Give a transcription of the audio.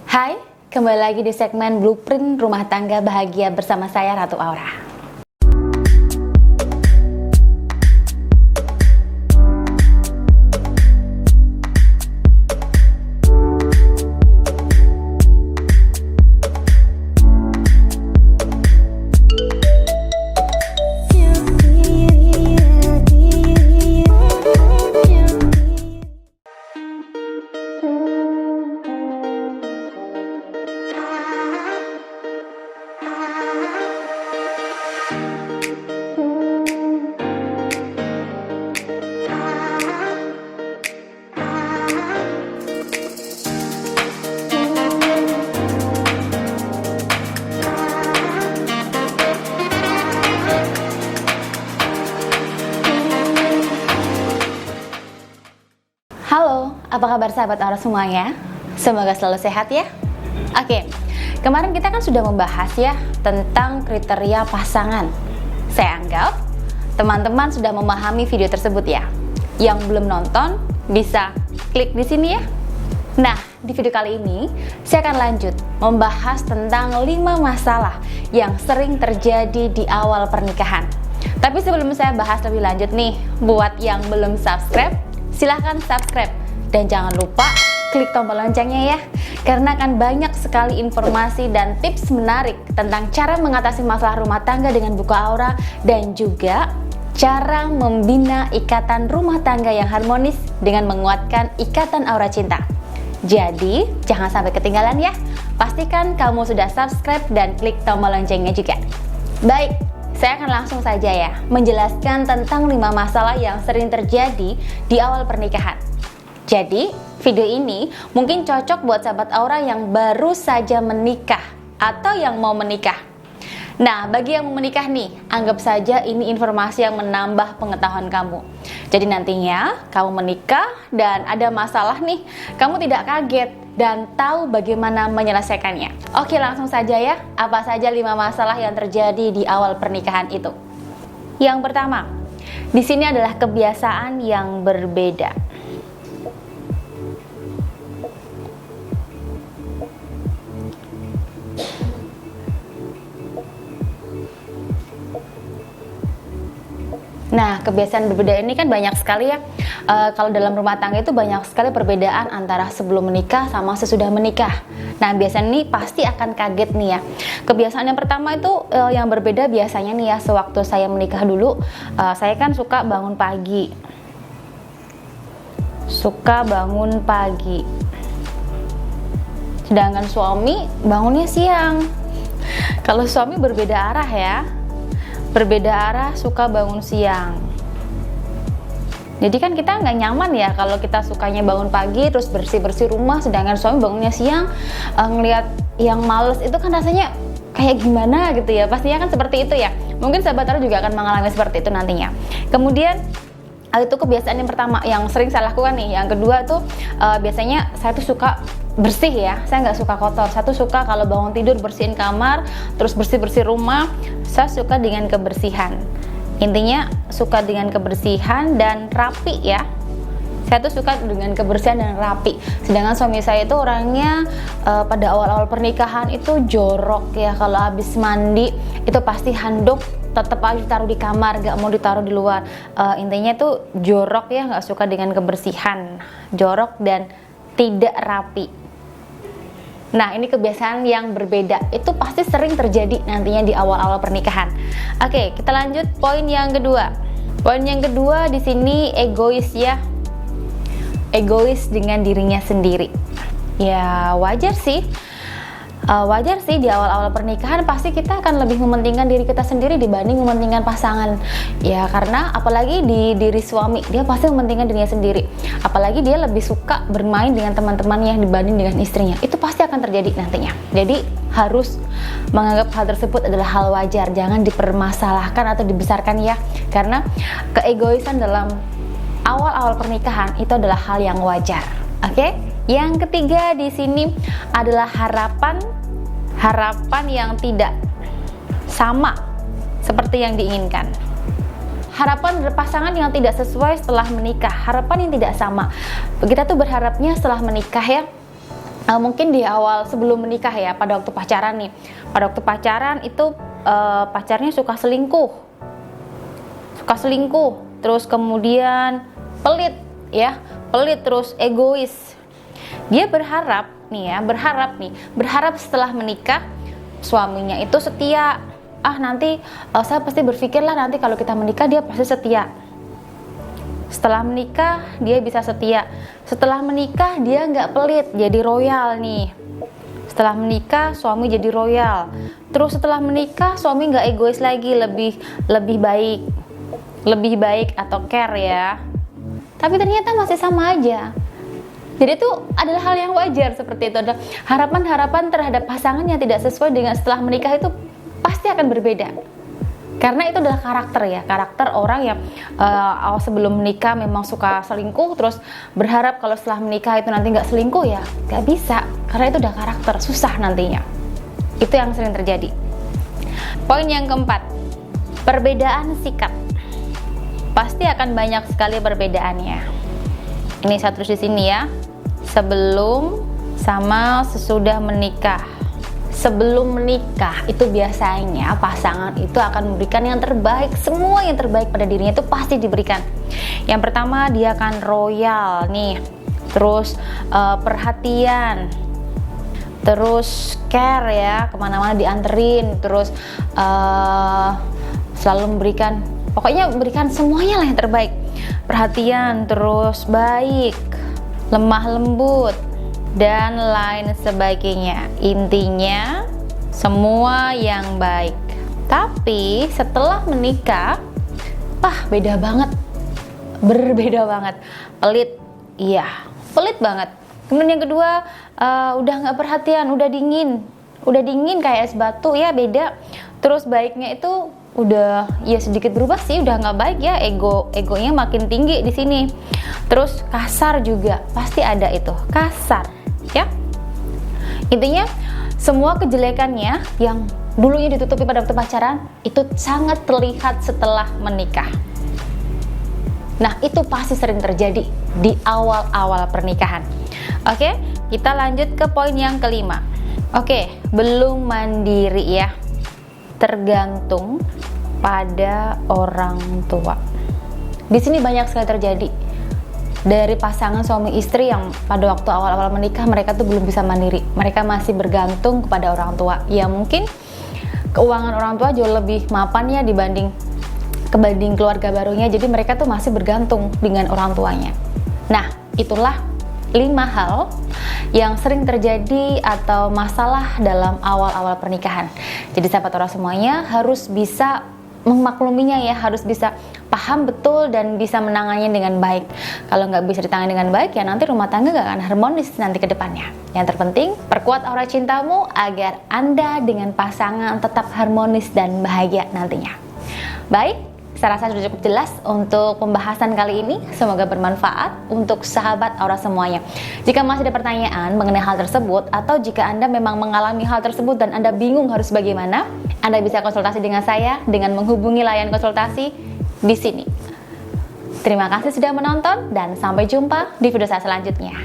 Hai, kembali lagi di segmen Blueprint Rumah Tangga Bahagia bersama saya Ratu Aura. Halo, apa kabar sahabat Aura semuanya? Semoga selalu sehat ya. Oke, kemarin kita kan sudah membahas ya tentang kriteria pasangan. Saya anggap teman-teman sudah memahami video tersebut ya. Yang belum nonton bisa klik di sini ya. Nah, di video kali ini saya akan lanjut membahas tentang 5 masalah yang sering terjadi di awal pernikahan. Tapi sebelum saya bahas lebih lanjut nih, buat yang belum subscribe, silahkan subscribe dan jangan lupa klik tombol loncengnya ya, karena akan banyak sekali informasi dan tips menarik tentang cara mengatasi masalah rumah tangga dengan buku aura dan juga cara membina ikatan rumah tangga yang harmonis dengan menguatkan ikatan aura cinta. Jadi jangan sampai ketinggalan ya, pastikan kamu sudah subscribe dan klik tombol loncengnya juga. Baik, saya akan langsung saja ya menjelaskan tentang 5 masalah yang sering terjadi di awal pernikahan. Jadi, video ini mungkin cocok buat sahabat Aura yang baru saja menikah atau yang mau menikah. Nah, bagi yang mau menikah nih, anggap saja ini informasi yang menambah pengetahuan kamu. Jadi nantinya kamu menikah dan ada masalah nih, kamu tidak kaget dan tahu bagaimana menyelesaikannya. Oke, langsung saja ya. Apa saja 5 masalah yang terjadi di awal pernikahan itu? Yang pertama, di sini adalah kebiasaan yang berbeda. Nah, kebiasaan berbeda ini kan banyak sekali ya. Kalau dalam rumah tangga itu banyak sekali perbedaan antara sebelum menikah sama sesudah menikah. Nah, biasanya nih pasti akan kaget nih ya. Kebiasaan yang pertama itu yang berbeda biasanya nih ya, sewaktu saya menikah dulu, saya kan suka bangun pagi. Sedangkan suami bangunnya siang. Kalau suami berbeda arah ya. Berbeda arah, suka bangun siang. Jadi kan kita nggak nyaman ya kalau kita sukanya bangun pagi terus bersih-bersih rumah, sedangkan suami bangunnya siang. Ngelihat yang males itu kan rasanya kayak gimana gitu ya. Pastinya kan seperti itu ya. Mungkin sahabat Aura juga akan mengalami seperti itu nantinya. Kemudian itu kebiasaan yang pertama yang sering saya lakukan nih. Yang kedua tuh biasanya saya tuh suka bersih ya, saya nggak suka kotor. Saya tuh suka kalau bangun tidur bersihin kamar, terus bersih-bersih rumah. Saya suka dengan kebersihan. Intinya suka dengan kebersihan dan rapi ya. Saya tuh suka dengan kebersihan dan rapi. Sedangkan suami saya itu orangnya pada awal-awal pernikahan itu jorok ya. Kalau habis mandi itu pasti handuk tetap aja ditaruh di kamar, gak mau ditaruh di luar. Intinya tuh jorok ya, nggak suka dengan kebersihan, jorok dan tidak rapi. Nah, ini kebiasaan yang berbeda. Itu pasti sering terjadi nantinya di awal-awal pernikahan. Oke, kita lanjut poin yang kedua. Poin yang kedua di sini egois ya. Egois dengan dirinya sendiri. Ya, wajar sih. Wajar sih di awal-awal pernikahan pasti kita akan lebih mementingkan diri kita sendiri dibanding mementingkan pasangan. Ya karena apalagi di diri suami, dia pasti mementingkan dirinya sendiri. Apalagi dia lebih suka bermain dengan teman-temannya dibanding dengan istrinya. Itu pasti akan terjadi nantinya. Jadi harus menganggap hal tersebut adalah hal wajar, jangan dipermasalahkan atau dibesarkan ya. Karena keegoisan dalam awal-awal pernikahan itu adalah hal yang wajar. Oke? Yang ketiga di sini adalah harapan yang tidak sama seperti yang diinginkan. Harapan dari pasangan yang tidak sesuai setelah menikah, harapan yang tidak sama. Kita tuh berharapnya setelah menikah ya, mungkin di awal sebelum menikah ya, pada waktu pacaran nih, pada waktu pacaran itu pacarnya suka selingkuh, terus kemudian pelit ya, terus egois. Dia berharap setelah menikah suaminya itu setia. Nanti saya pasti berpikirlah nanti kalau kita menikah dia pasti setia. Setelah menikah dia bisa setia. Setelah menikah dia nggak pelit, jadi royal nih. Setelah menikah suami jadi royal. Terus setelah menikah suami nggak egois lagi, lebih baik atau care ya. Tapi ternyata masih sama aja. Jadi itu adalah hal yang wajar seperti itu. Ada harapan-harapan terhadap pasangan yang tidak sesuai dengan setelah menikah itu pasti akan berbeda. Karena itu adalah karakter orang yang sebelum menikah memang suka selingkuh, terus berharap kalau setelah menikah itu nanti nggak selingkuh, ya nggak bisa, karena itu udah karakter, susah nantinya. Itu yang sering terjadi. Poin yang keempat, perbedaan sikap. Pasti akan banyak sekali perbedaannya. Ini saya tulis di sini ya, sebelum sama sesudah menikah. Sebelum menikah itu biasanya pasangan itu akan memberikan yang terbaik, semua yang terbaik pada dirinya itu pasti diberikan. Yang pertama dia akan royal nih, terus perhatian, terus care ya, kemana-mana dianterin, terus selalu memberikan semuanya lah yang terbaik. Perhatian, terus baik, lemah lembut, dan lain sebagainya. Intinya semua yang baik. Tapi setelah menikah, berbeda banget. Pelit, iya, pelit banget. Kemudian yang kedua, udah nggak perhatian, udah dingin kayak es batu ya, beda. Terus baiknya itu udah ya sedikit berubah sih, udah nggak baik ya, egonya makin tinggi di sini. Terus kasar juga pasti ada itu, kasar ya. Intinya semua kejelekannya yang dulunya ditutupi pada waktu pacaran itu sangat terlihat setelah menikah. Nah, itu pasti sering terjadi di awal-awal pernikahan. Oke, kita lanjut ke poin yang kelima. Oke, belum mandiri ya. Tergantung pada orang tua. Di sini banyak sekali terjadi dari pasangan suami istri yang pada waktu awal-awal menikah mereka tuh belum bisa mandiri. Mereka masih bergantung kepada orang tua. Ya mungkin keuangan orang tua jauh lebih mapan ya dibanding keluarga barunya. Jadi mereka tuh masih bergantung dengan orang tuanya. Nah, itulah 5 hal yang sering terjadi atau masalah dalam awal-awal pernikahan. Jadi sahabat Aura semuanya harus bisa memakluminya ya, harus bisa paham betul dan bisa menangannya dengan baik. Kalau nggak bisa ditangani dengan baik ya nanti rumah tangga nggak akan harmonis nanti ke depannya. Yang terpenting perkuat aura cintamu agar Anda dengan pasangan tetap harmonis dan bahagia nantinya. Baik, saya rasa sudah cukup jelas untuk pembahasan kali ini. Semoga bermanfaat untuk sahabat Aura semuanya. Jika masih ada pertanyaan mengenai hal tersebut, atau jika Anda memang mengalami hal tersebut dan Anda bingung harus bagaimana, Anda bisa konsultasi dengan saya dengan menghubungi layanan konsultasi di sini. Terima kasih sudah menonton dan sampai jumpa di video saya selanjutnya.